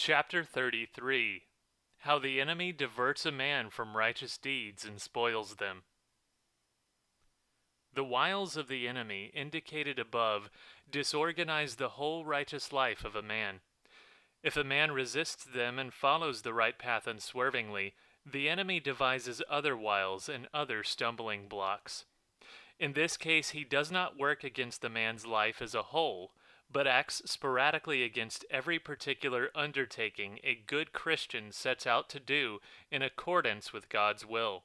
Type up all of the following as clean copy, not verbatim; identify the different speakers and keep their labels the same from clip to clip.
Speaker 1: Chapter 33. How the enemy diverts a man from righteous deeds and spoils them. The wiles of the enemy indicated above disorganize the whole righteous life of a man. If a man resists them and follows the right path unswervingly, the enemy devises other wiles and other stumbling blocks. In this case, he does not work against the man's life as a whole, but acts sporadically against every particular undertaking a good Christian sets out to do in accordance with God's will.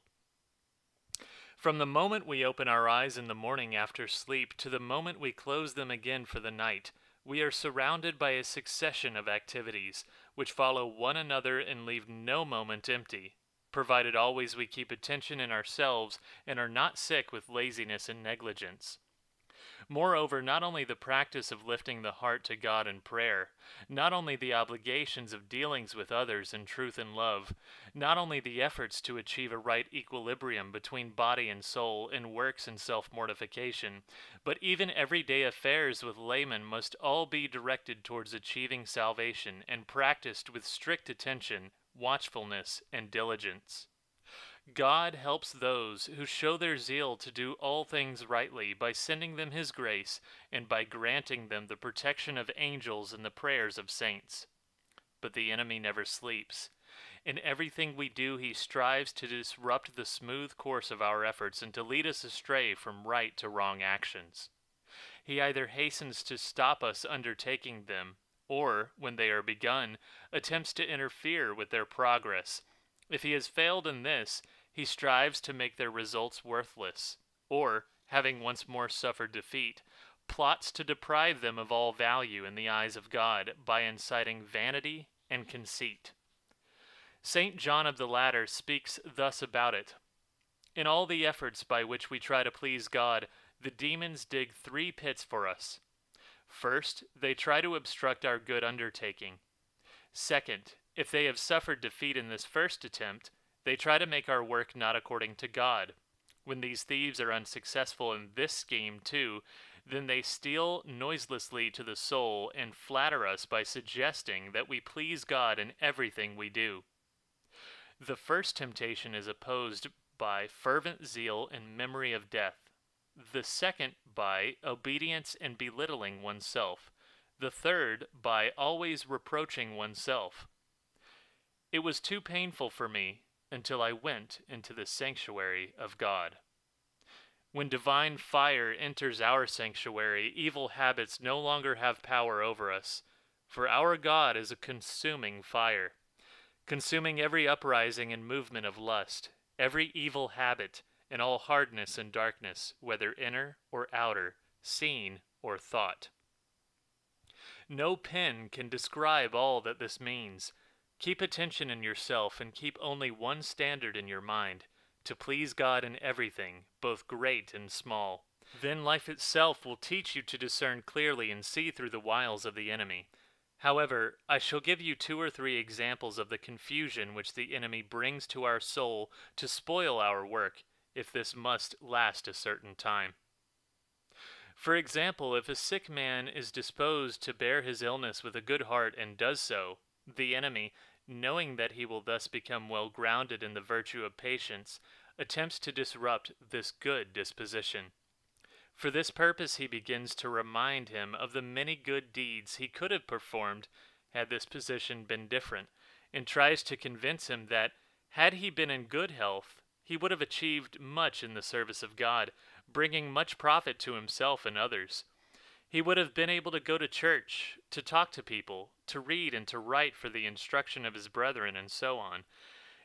Speaker 1: From the moment we open our eyes in the morning after sleep to the moment we close them again for the night, we are surrounded by a succession of activities, which follow one another and leave no moment empty, provided always we keep attention in ourselves and are not sick with laziness and negligence. Moreover, not only the practice of lifting the heart to God in prayer, not only the obligations of dealings with others in truth and love, not only the efforts to achieve a right equilibrium between body and soul in works and self-mortification, but even everyday affairs with laymen must all be directed towards achieving salvation and practiced with strict attention, watchfulness, and diligence. God helps those who show their zeal to do all things rightly by sending them His grace and by granting them the protection of angels and the prayers of saints. But the enemy never sleeps. In everything we do, he strives to disrupt the smooth course of our efforts and to lead us astray from right to wrong actions. He either hastens to stop us undertaking them, or, when they are begun, attempts to interfere with their progress. If he has failed in this, he strives to make their results worthless, or, having once more suffered defeat, plots to deprive them of all value in the eyes of God by inciting vanity and conceit. St. John of the Ladder speaks thus about it. In all the efforts by which we try to please God, the demons dig 3 pits for us. First, they try to obstruct our good undertaking. Second, if they have suffered defeat in this first attempt, they try to make our work not according to God. When these thieves are unsuccessful in this scheme too, then they steal noiselessly to the soul and flatter us by suggesting that we please God in everything we do. The first temptation is opposed by fervent zeal and memory of death. The second by obedience and belittling oneself. The third by always reproaching oneself. It was too painful for me until I went into the sanctuary of God. When divine fire enters our sanctuary, evil habits no longer have power over us, for our God is a consuming fire, consuming every uprising and movement of lust, every evil habit, and all hardness and darkness, whether inner or outer, seen or thought. No pen can describe all that this means. Keep attention in yourself and keep only one standard in your mind, to please God in everything, both great and small. Then life itself will teach you to discern clearly and see through the wiles of the enemy. However, I shall give you 2 or 3 examples of the confusion which the enemy brings to our soul to spoil our work, if this must last a certain time. For example, if a sick man is disposed to bear his illness with a good heart and does so, the enemy, knowing that he will thus become well grounded in the virtue of patience, attempts to disrupt this good disposition. For this purpose he begins to remind him of the many good deeds he could have performed had this position been different, and tries to convince him that, had he been in good health, he would have achieved much in the service of God, bringing much profit to himself and others. He would have been able to go to church, to talk to people, to read and to write for the instruction of his brethren, and so on.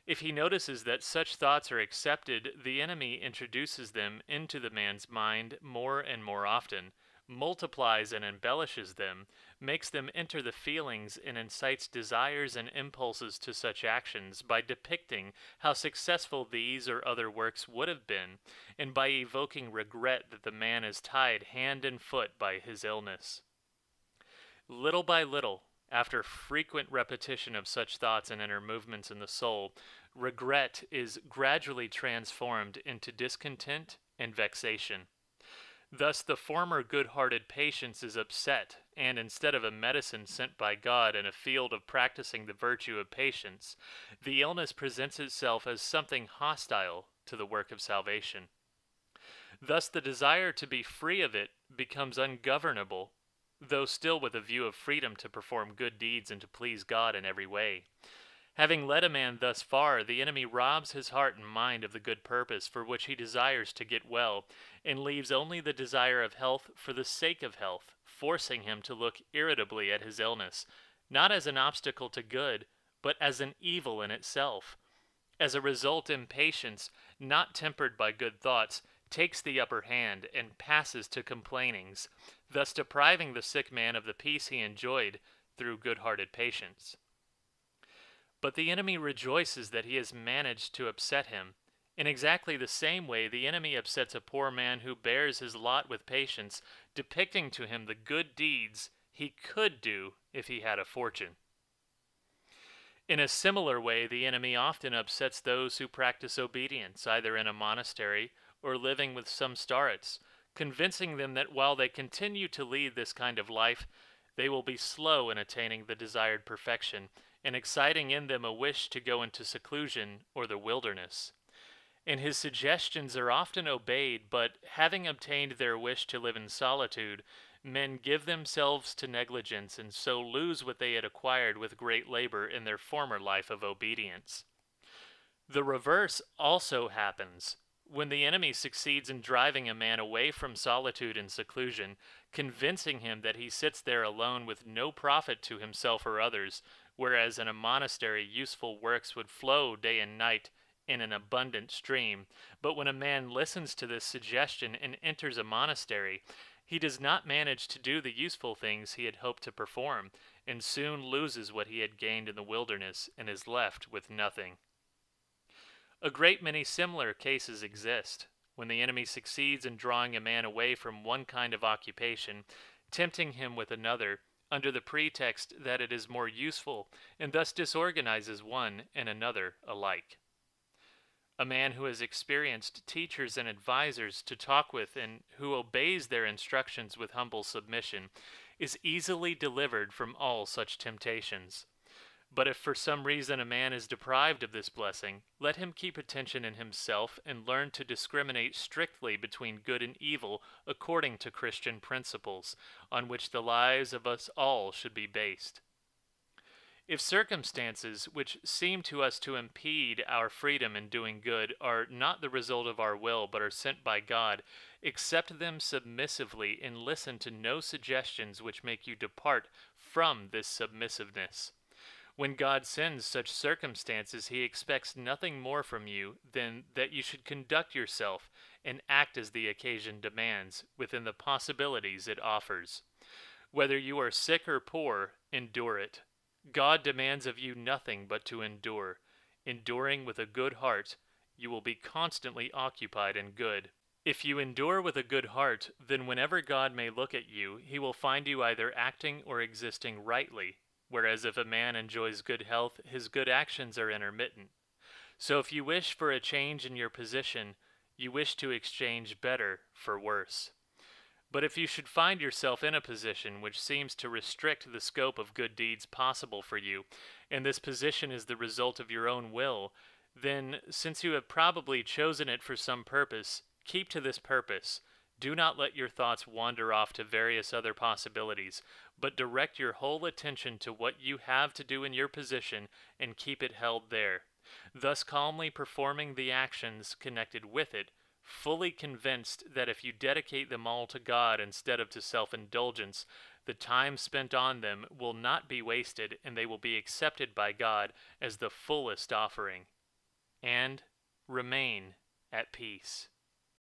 Speaker 1: If he notices that such thoughts are accepted, the enemy introduces them into the man's mind more and more often, multiplies and embellishes them, makes them enter the feelings, and incites desires and impulses to such actions by depicting how successful these or other works would have been, and by evoking regret that the man is tied hand and foot by his illness. Little by little, after frequent repetition of such thoughts and inner movements in the soul, regret is gradually transformed into discontent and vexation. Thus the former good-hearted patience is upset, and instead of a medicine sent by God in a field of practicing the virtue of patience, the illness presents itself as something hostile to the work of salvation. Thus, the desire to be free of it becomes ungovernable, though still with a view of freedom to perform good deeds and to please God in every way. Having led a man thus far, the enemy robs his heart and mind of the good purpose for which he desires to get well, and leaves only the desire of health for the sake of health, forcing him to look irritably at his illness, not as an obstacle to good, but as an evil in itself. As a result, impatience, not tempered by good thoughts, takes the upper hand and passes to complainings, thus depriving the sick man of the peace he enjoyed through good-hearted patience. But the enemy rejoices that he has managed to upset him. In exactly the same way, the enemy upsets a poor man who bears his lot with patience, depicting to him the good deeds he could do if he had a fortune. In a similar way, the enemy often upsets those who practice obedience, either in a monastery or living with some starets, convincing them that while they continue to lead this kind of life, they will be slow in attaining the desired perfection, and exciting in them a wish to go into seclusion or the wilderness. And his suggestions are often obeyed, but having obtained their wish to live in solitude, men give themselves to negligence and so lose what they had acquired with great labor in their former life of obedience. The reverse also happens. When the enemy succeeds in driving a man away from solitude and seclusion, convincing him that he sits there alone with no profit to himself or others, whereas in a monastery useful works would flow day and night in an abundant stream. But when a man listens to this suggestion and enters a monastery, he does not manage to do the useful things he had hoped to perform, and soon loses what he had gained in the wilderness and is left with nothing. A great many similar cases exist, when the enemy succeeds in drawing a man away from one kind of occupation, tempting him with another, under the pretext that it is more useful, and thus disorganizes one and another alike. A man who has experienced teachers and advisors to talk with and who obeys their instructions with humble submission is easily delivered from all such temptations. But if for some reason a man is deprived of this blessing, let him keep attention in himself and learn to discriminate strictly between good and evil according to Christian principles, on which the lives of us all should be based. If circumstances which seem to us to impede our freedom in doing good are not the result of our will but are sent by God, accept them submissively and listen to no suggestions which make you depart from this submissiveness. When God sends such circumstances, he expects nothing more from you than that you should conduct yourself and act as the occasion demands, within the possibilities it offers. Whether you are sick or poor, endure it. God demands of you nothing but to endure. Enduring with a good heart, you will be constantly occupied in good. If you endure with a good heart, then whenever God may look at you, he will find you either acting or existing rightly. Whereas if a man enjoys good health, his good actions are intermittent. So if you wish for a change in your position, you wish to exchange better for worse. But if you should find yourself in a position which seems to restrict the scope of good deeds possible for you, and this position is the result of your own will, then, since you have probably chosen it for some purpose, keep to this purpose. Do not let your thoughts wander off to various other possibilities, but direct your whole attention to what you have to do in your position and keep it held there, thus calmly performing the actions connected with it, fully convinced that if you dedicate them all to God instead of to self-indulgence, the time spent on them will not be wasted and they will be accepted by God as the fullest offering. And remain at peace.